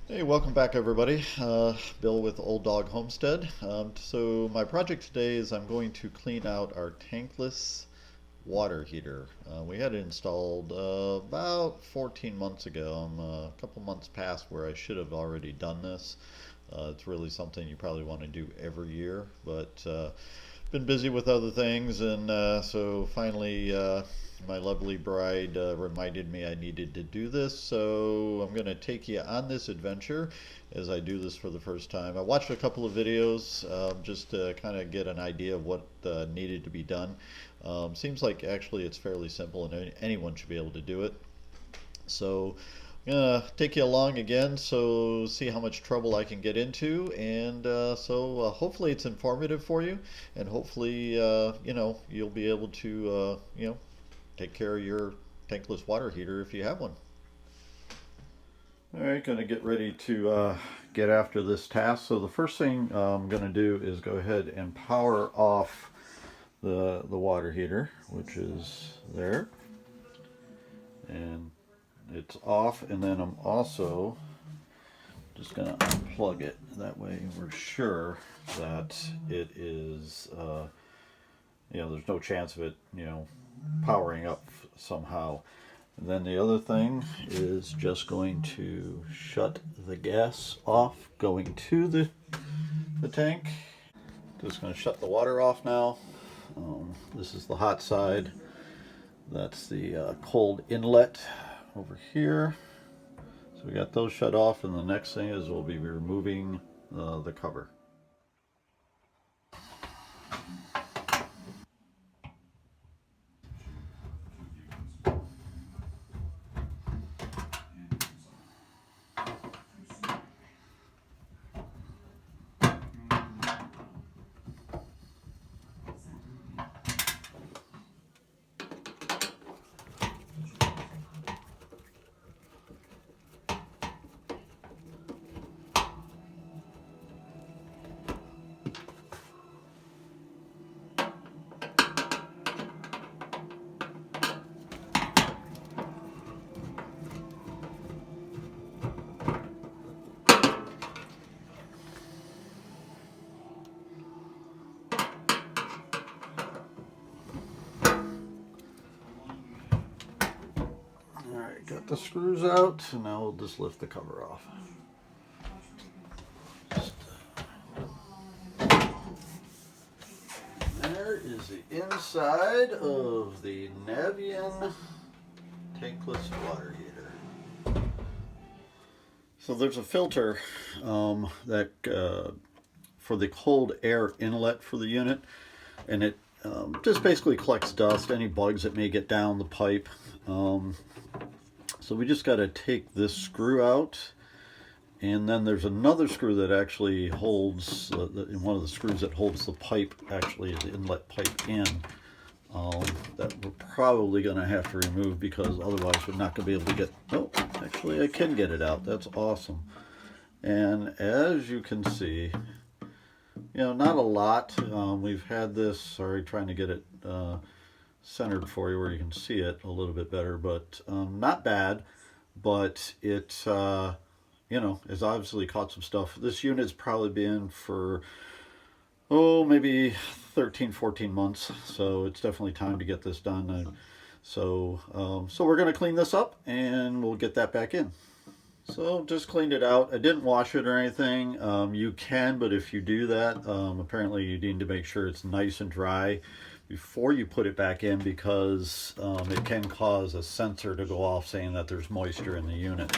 Hey, welcome back everybody. Bill with Old Dog Homestead. So my project today is I'm going to clean out our tankless water heater. We had it installed about 14 months ago. I'm a couple months past where I should have already done this. It's really something you probably want to do every year, but been busy with other things, and so finally my lovely bride reminded me I needed to do this, so I'm going to take you on this adventure as I do this for the first time. I watched a couple of videos just to kind of get an idea of what needed to be done. Seems like actually it's fairly simple and anyone should be able to do it. So I'm gonna take you along again, so see how much trouble I can get into, and hopefully it's informative for you, and hopefully you'll be able to take care of your tankless water heater if you have one. All right, gonna get ready to get after this task. So the first thing I'm gonna do is go ahead and power off the water heater, which is there, and it's off, and then I'm also just going to unplug it. That way we're sure that it is, there's no chance of it, powering up somehow. And then the other thing is just going to shut the gas off going to the tank. Just going to shut the water off now. This is the hot side. That's the cold inlet over here. So we got those shut off, and the next thing is we'll be removing the cover. Alright, got the screws out, and now we'll just lift the cover off. There is the inside of the Navien tankless water heater. So there's a filter that for the cold air inlet for the unit, and it just basically collects dust, any bugs that may get down the pipe. So we just got to take this screw out, and then there's another screw that actually holds, one of the screws that holds the pipe, actually the inlet pipe in, that we're probably going to have to remove, because otherwise we're not going to be able to get, oh, actually I can get it out. That's awesome. And as you can see, not a lot. We've had this, sorry, trying to get it centered for you where you can see it a little bit better, but not bad. But it has obviously caught some stuff. This unit's probably been for maybe 13-14 months, so it's definitely time to get this done. So we're going to clean this up, and we'll get that back in. So just cleaned it out. I didn't wash it or anything. You can, but if you do that, apparently you need to make sure it's nice and dry before you put it back in, because it can cause a sensor to go off saying that there's moisture in the unit.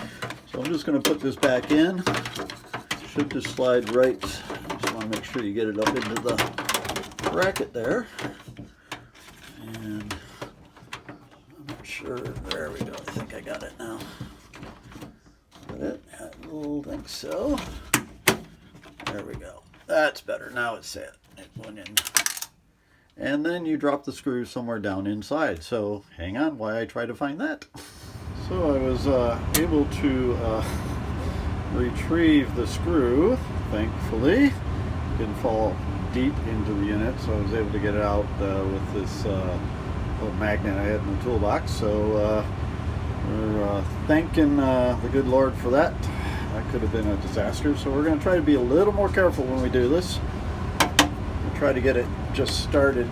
So I'm just going to put this back in. Should just slide right. Just want to make sure you get it up into the bracket there. And I'm not sure. There we go. I think I got it now. Got it? I don't think so. There we go. That's better. Now it's set. It went in. And then you drop the screw somewhere down inside. So hang on while I try to find that. So I was able to retrieve the screw, thankfully. Didn't fall deep into the unit, so I was able to get it out with this little magnet I had in the toolbox. So we're thanking the good Lord for that. that could have been a disaster. So we're going to try to be a little more careful when we do this. We'll try to get it just started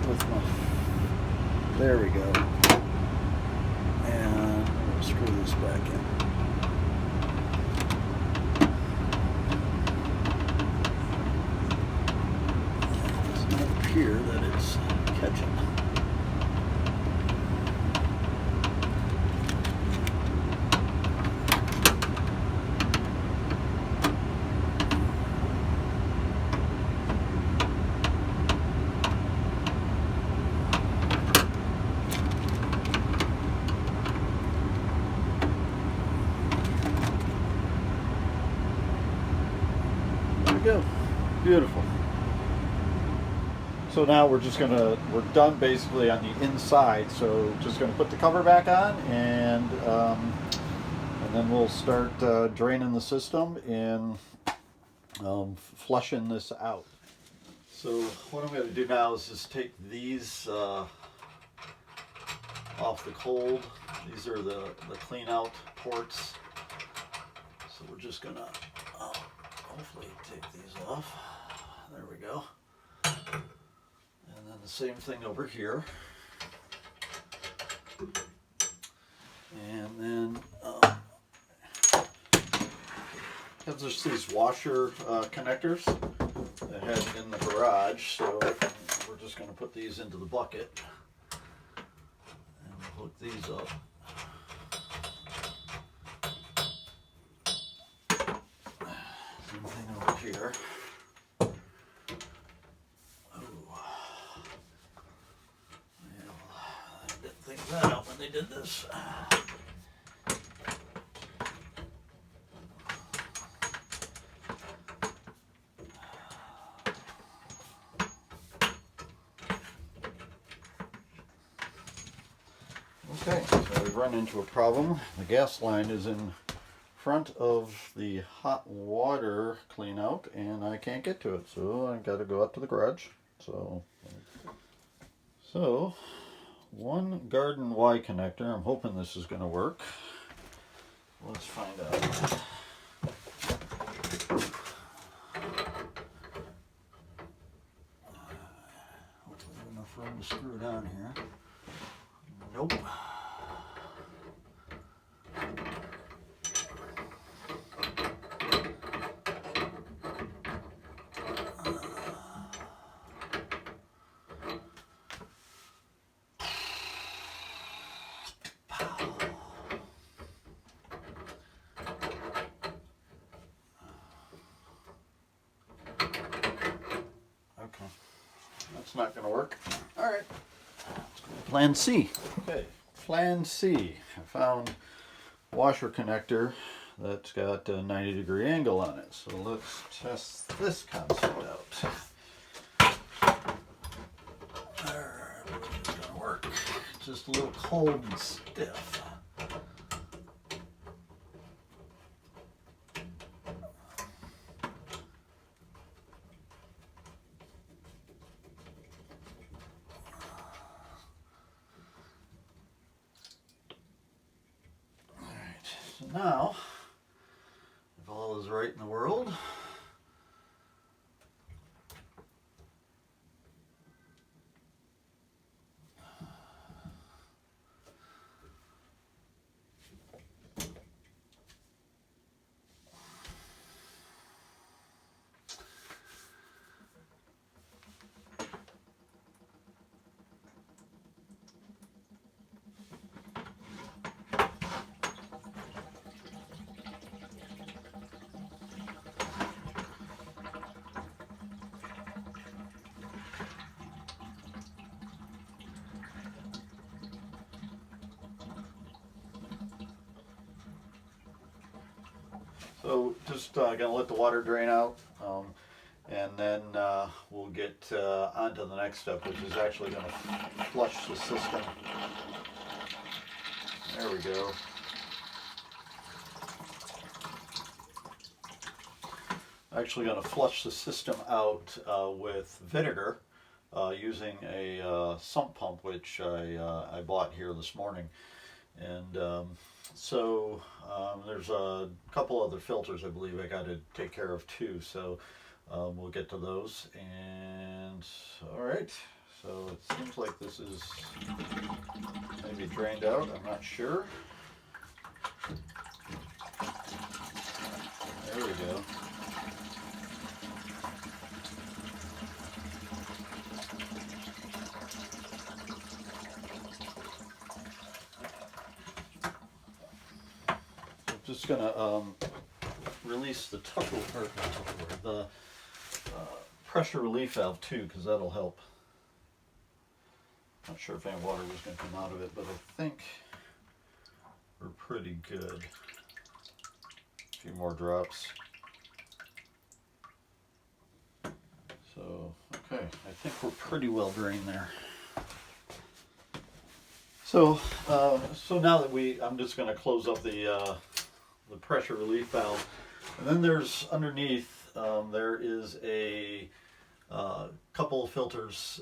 with my, there we go. And we'll screw this back in. It does not appear that it's catching. Go. Beautiful. So now we're done basically on the inside. So just gonna put the cover back on, and then we'll start draining the system and flushing this out. So what I'm gonna do now is just take these off the cold. These are the clean out ports. So we're just gonna hopefully take these off. There we go. And then the same thing over here. And then there's just these washer connectors that I had in the garage. So we're just going to put these into the bucket and hook these up. Thing over here. Oh. Well, I didn't think that out when they did this. Okay, so we've run into a problem. The gas line is in front of the hot water clean out, and I can't get to it, so I got to go out to the garage. So one garden Y connector. I'm hoping this is going to work. Let's find out. Hopefully enough room to screw it on here. Nope. That's not going to work. All right. Let's go to plan C. Okay, plan C. I found a washer connector that's got a 90-degree angle on it. So let's test this concept out. Alright, it's going to work. It's just a little cold and stiff. So now, if all is right in the world, so just gonna let the water drain out, and then we'll get on to the next step, which is actually gonna flush the system. There we go. Actually gonna flush the system out with vinegar using a sump pump, which I bought here this morning. And So there's a couple other filters I believe I got to take care of too. So we'll get to those. And all right. So it seems like this is maybe drained out. I'm not sure. There we go. I'm just gonna release the the pressure relief valve too, because that'll help. Not sure if any water was going to come out of it, but I think we're pretty good. A few more drops. So, okay, I think we're pretty well drained there. So, so now that I'm just going to close up the pressure relief valve, and then there's underneath there is a couple of filters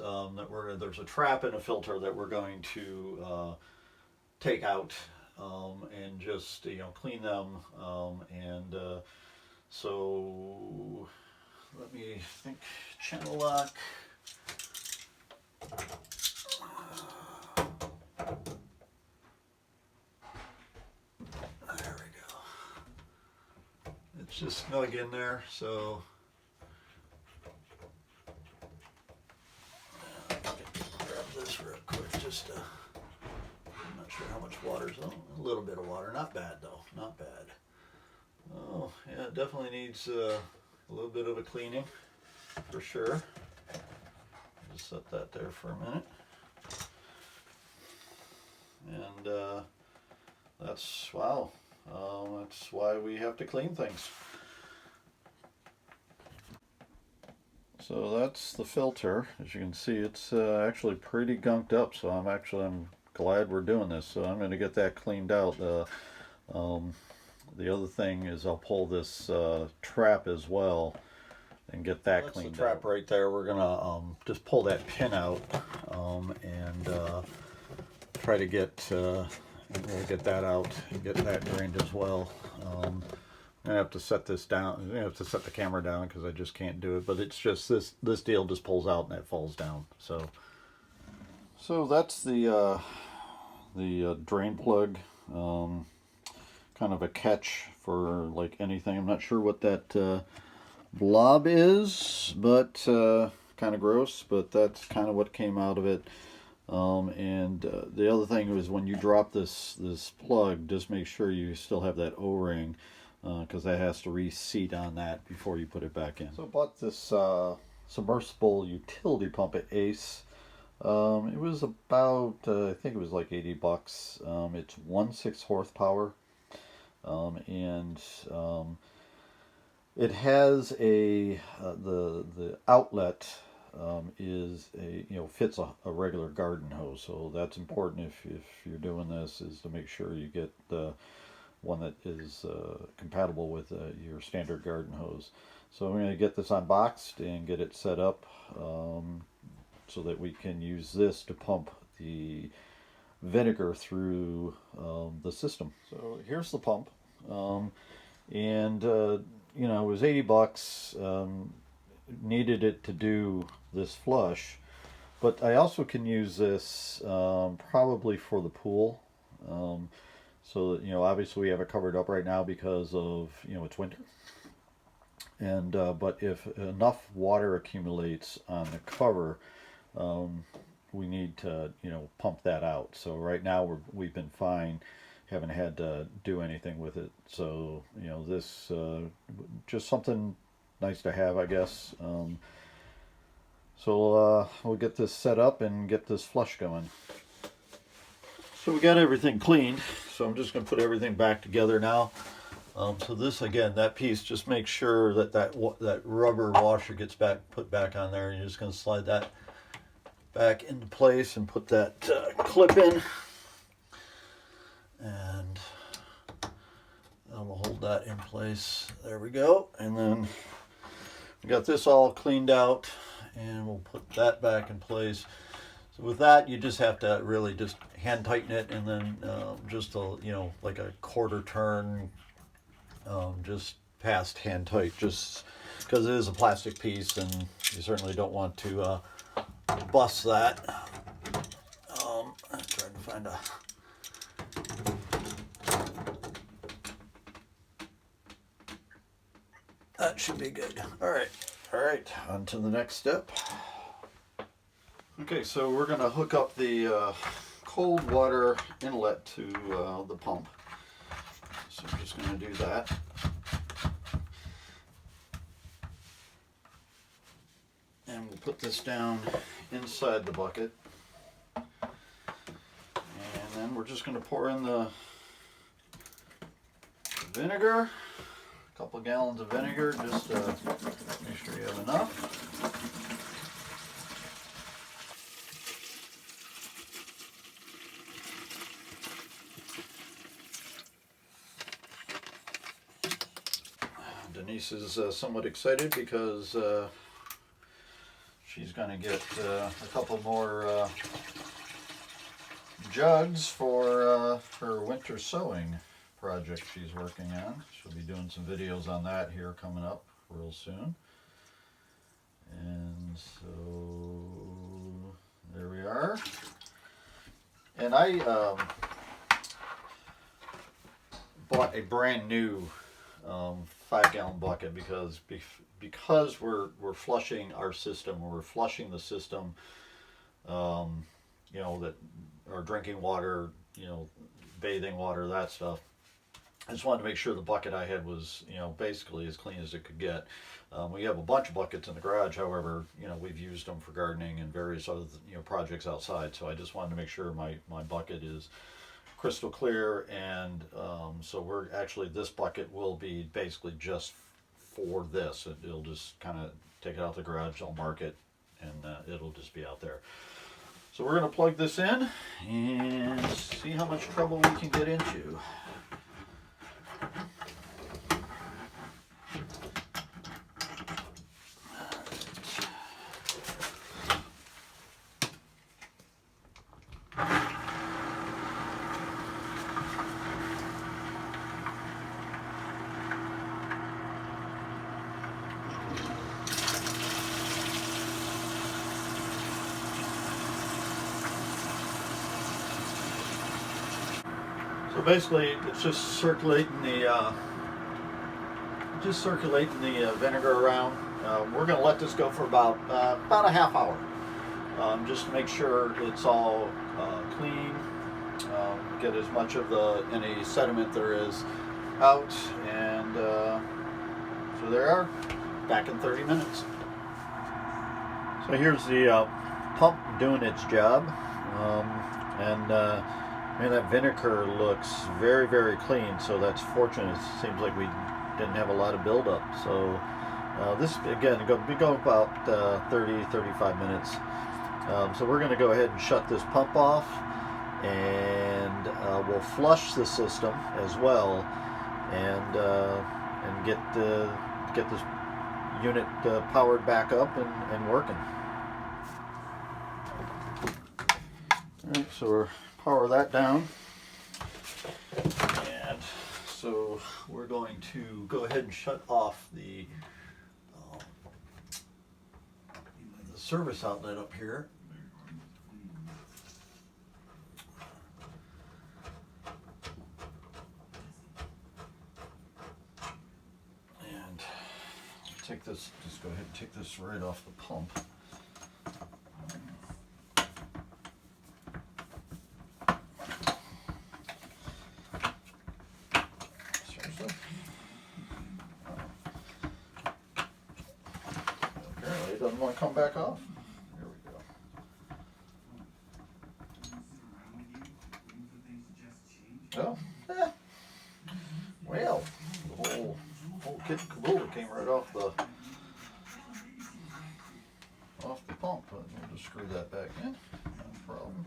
there's a trap and a filter that we're going to take out and just clean them and so let me think. Channel lock. There we go. It's just snug in there, so grab this real quick. Just I'm not sure how much water's on. A little bit of water, not bad though, not bad. Oh yeah, it definitely needs a little bit of a cleaning for sure. Just set that there for a minute. And that's wow. That's why we have to clean things. So that's the filter. As you can see, it's actually pretty gunked up. So I'm glad we're doing this. So I'm going to get that cleaned out. The other thing is I'll pull this trap as well and get that cleaned out. That's the trap right there. We're gonna just pull that pin out and try to get we'll get that out and get that drained as well. I'm gonna have to set this down. I'm gonna have to set the camera down because I just can't do it. But it's just this deal just pulls out and it falls down. So that's the drain plug. Kind of a catch for like anything. I'm not sure what that blob is, but kind of gross, but that's kind of what came out of it. And the other thing was when you drop this plug, just make sure you still have that O-ring because that has to reseat on that before you put it back in. So I bought this submersible utility pump at Ace. It was about I think it was like $80. It's 1.6 horsepower. And it has the outlet is fits a regular garden hose, so that's important if you're doing this, is to make sure you get the one that is compatible with your standard garden hose. So I'm going to get this unboxed and get it set up so that we can use this to pump the vinegar through the system. So here's the pump, and it was $80. Needed it to do this flush, but I also can use this probably for the pool. So that, obviously we have it covered up right now because of it's winter, and but if enough water accumulates on the cover, we need to pump that out. So right now we've been fine, haven't had to do anything with it. So this just something nice to have, I guess. So we'll get this set up and get this flush going. So we got everything cleaned, so I'm just going to put everything back together now. So this, again, that piece, just make sure that rubber washer gets put back on there. You're just going to slide that back into place and put that clip in, and that will hold that in place. There we go. And then we got this all cleaned out, and we'll put that back in place. So with that, you just have to really just hand tighten it, and then just a, like a quarter turn, just past hand tight, just because it is a plastic piece, and you certainly don't want to bust that. I'm trying to find a. That should be good. All right. On to the next step. Okay, so we're going to hook up the cold water inlet to the pump. So I'm just going to do that. And we'll put this down inside the bucket. And then we're just going to pour in the vinegar, a couple gallons of vinegar, just to make sure you have enough. Denise is somewhat excited because she's going to get a couple more jugs for her winter sewing project she's working on. She'll be doing some videos on that here coming up real soon. And so there we are. And I bought a brand new 5-gallon bucket because we're flushing our system, we're flushing the system, that our drinking water, bathing water, that stuff. I just wanted to make sure the bucket I had was, basically as clean as it could get. We have a bunch of buckets in the garage, however, we've used them for gardening and various other, projects outside. So I just wanted to make sure my bucket is crystal clear, and so this bucket will be basically just for this. It'll just kind of take it out the garage, I'll mark it, and it'll just be out there. So we're going to plug this in and see how much trouble we can get into. So basically, it's just circulating the vinegar around. We're going to let this go for about a half hour, just to make sure it's all clean. Get as much of any sediment there is out, and so there are. Back in 30 minutes. So here's the pump doing its job, and that vinegar looks very, very clean, so that's fortunate. It seems like we didn't have a lot of buildup. So this, again, will be going about 30-35 minutes. So we're going to go ahead and shut this pump off, and we'll flush the system as well, and get this unit powered back up and working. Alright, so we'll power that down, and so we're going to go ahead and shut off the service outlet up here. And take this, just go ahead and take this right off the pump. Seriously? Apparently it doesn't want to come back off. There we go. Oh, yeah. Well, the whole kit and caboodle came right off the pump. But we'll just screw that back in. No problem.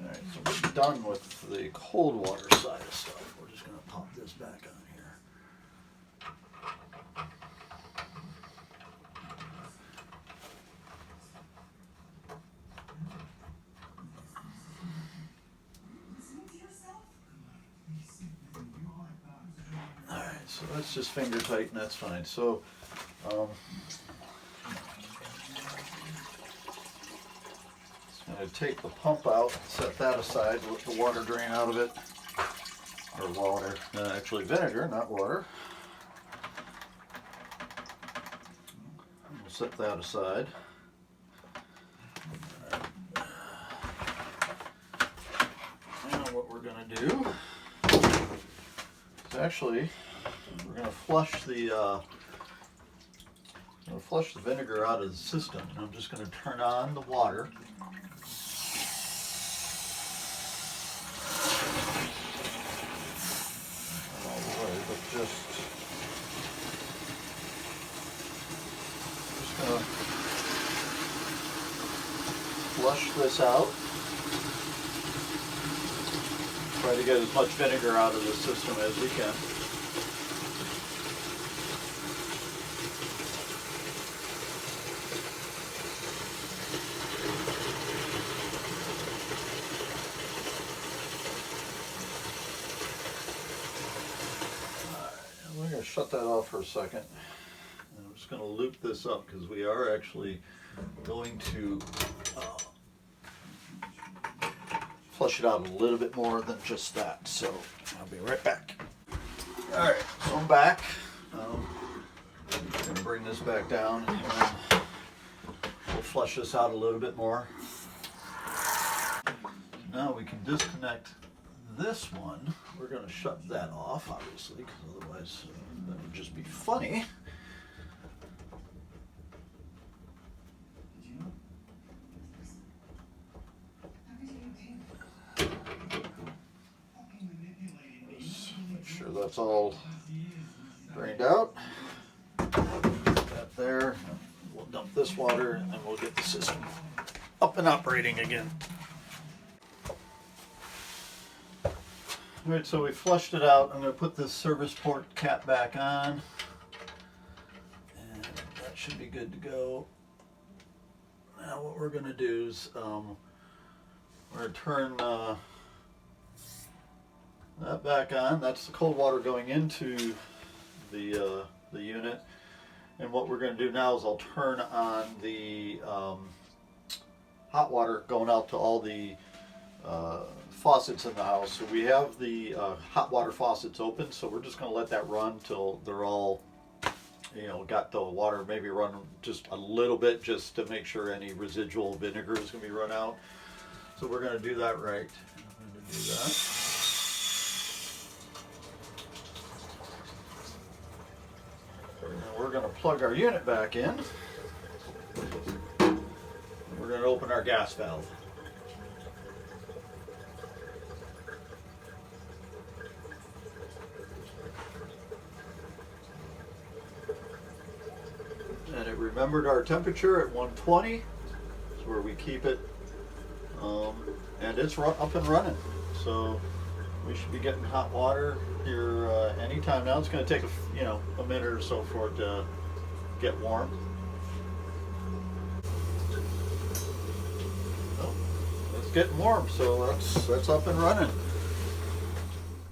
Alright, so we're done with the cold water side of stuff. We're just going to pop this back on here. So that's just finger tight, and that's fine. So I'm going to take the pump out, set that aside, let the water drain out of it. Or water, actually vinegar, not water. We'll set that aside. Now what we're going to do is actually we're going to flush the vinegar out of the system. And I'm just going to turn on the water. Just gonna flush this out. Try to get as much vinegar out of the system as we can. Shut that off for a second. And I'm just going to loop this up because we are actually going to flush it out a little bit more than just that. So I'll be right back. All right, so I'm back. I'm going to bring this back down and we'll flush this out a little bit more. Now we can disconnect this one. We're going to shut that off, obviously, because otherwise that would just be funny. Just make sure that's all drained out. That there. We'll dump this water and then we'll get the system up and operating again. Alright, so we flushed it out. I'm going to put this service port cap back on. And that should be good to go. Now what we're going to do is we're going to turn that back on. That's the cold water going into the unit. And what we're going to do now is I'll turn on the hot water going out to all the faucets in the house. So we have the hot water faucets open, so we're just going to let that run till they're all, got the water maybe run just a little bit, just to make sure any residual vinegar is going to be run out. So we're going to do that right. I'm going to do that. And we're going to plug our unit back in. We're going to open our gas valve. And it remembered our temperature at 120. That's where we keep it. And it's up and running. So we should be getting hot water here anytime now. It's going to take a minute or so for it to get warm. Oh, it's getting warm, so that's up and running.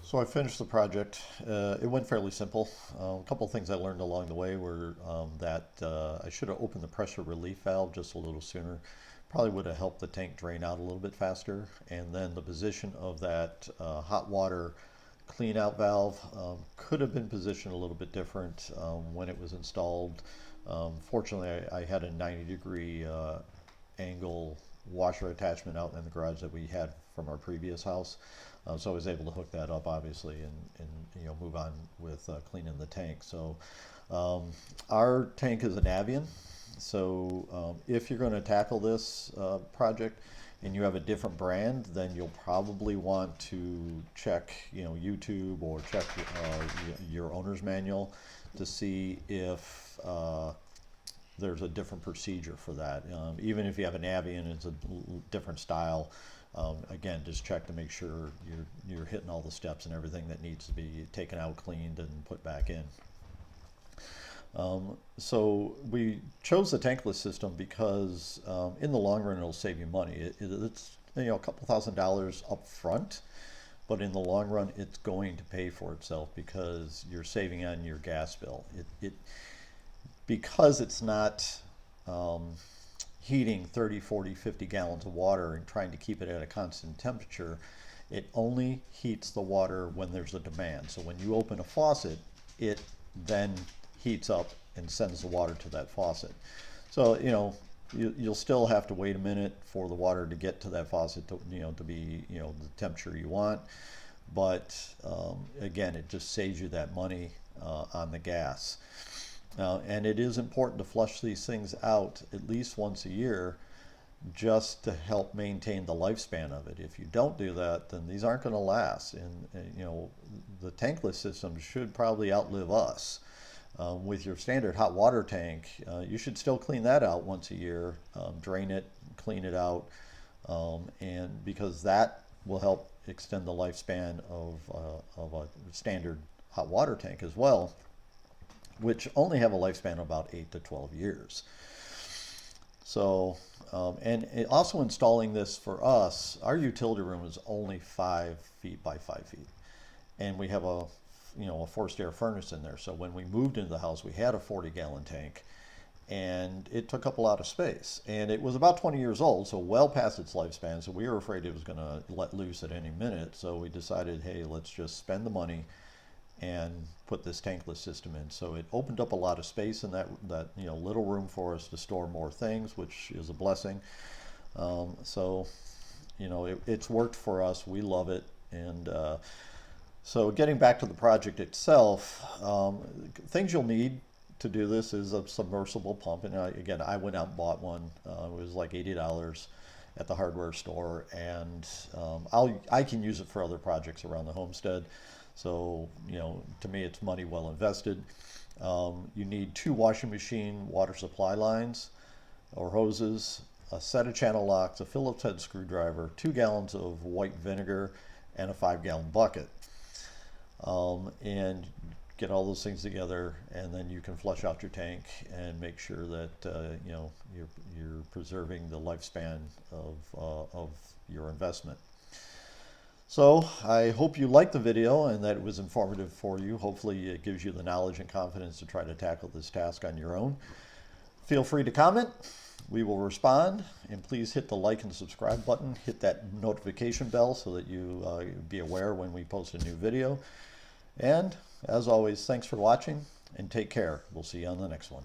So I finished the project. It went fairly simple. A couple of things I learned along the way were that I should have opened the pressure relief valve just a little sooner. Probably would have helped the tank drain out a little bit faster. And then the position of that hot water clean out valve could have been positioned a little bit different when it was installed. Fortunately, I had a 90-degree angle washer attachment out in the garage that we had from our previous house. So I was able to hook that up, obviously, and move on with cleaning the tank. So our tank is a Navien. So if you're going to tackle this project and you have a different brand, then you'll probably want to check YouTube or check your owner's manual to see if there's a different procedure for that. Even if you have a Navien, it's a different style. Again, just check to make sure you're hitting all the steps and everything that needs to be taken out, cleaned, and put back in. So we chose the tankless system because in the long run it'll save you money. It's a couple $1,000s up front, but in the long run, it's going to pay for itself because you're saving on your gas bill. Because it's not heating 30, 40, 50 gallons of water and trying to keep it at a constant temperature, it only heats the water when there's a demand. So when you open a faucet, it then heats up and sends the water to that faucet. So, you'll still have to wait a minute for the water to get to that faucet to, to be, the temperature you want. But again, it just saves you that money on the gas. And it is important to flush these things out at least once a year just to help maintain the lifespan of it. If you don't do that, then these aren't going to last. And the tankless system should probably outlive us. With your standard hot water tank, you should still clean that out once a year, drain it, clean it out, and because that will help extend the lifespan of a standard hot water tank as well, which only have a lifespan of about 8 to 12 years. So, also installing this for us, our utility room is only 5 feet by 5 feet, and we have a forced air furnace in there. So when we moved into the house, we had a 40-gallon tank, and it took up a lot of space. And it was about 20 years old, so well past its lifespan. So we were afraid it was going to let loose at any minute. So we decided, hey, let's just spend the money and put this tankless system in. So it opened up a lot of space in that little room for us to store more things, which is a blessing. It's worked for us. We love it. And so getting back to the project itself, things you'll need to do this is a submersible pump. And again, I went out and bought one. It was like $80 at the hardware store, and I can use it for other projects around the homestead. So, to me, it's money well invested. You need 2 washing machine water supply lines or hoses, a set of channel locks, a Phillips head screwdriver, 2 gallons of white vinegar, and a 5-gallon bucket. And get all those things together, and then you can flush out your tank and make sure that you're preserving the lifespan of your investment. So I hope you liked the video and that it was informative for you. Hopefully it gives you the knowledge and confidence to try to tackle this task on your own. Feel free to comment. We will respond, and please hit the like and subscribe button. Hit that notification bell so that you be aware when we post a new video. And as always, thanks for watching, and take care. We'll see you on the next one.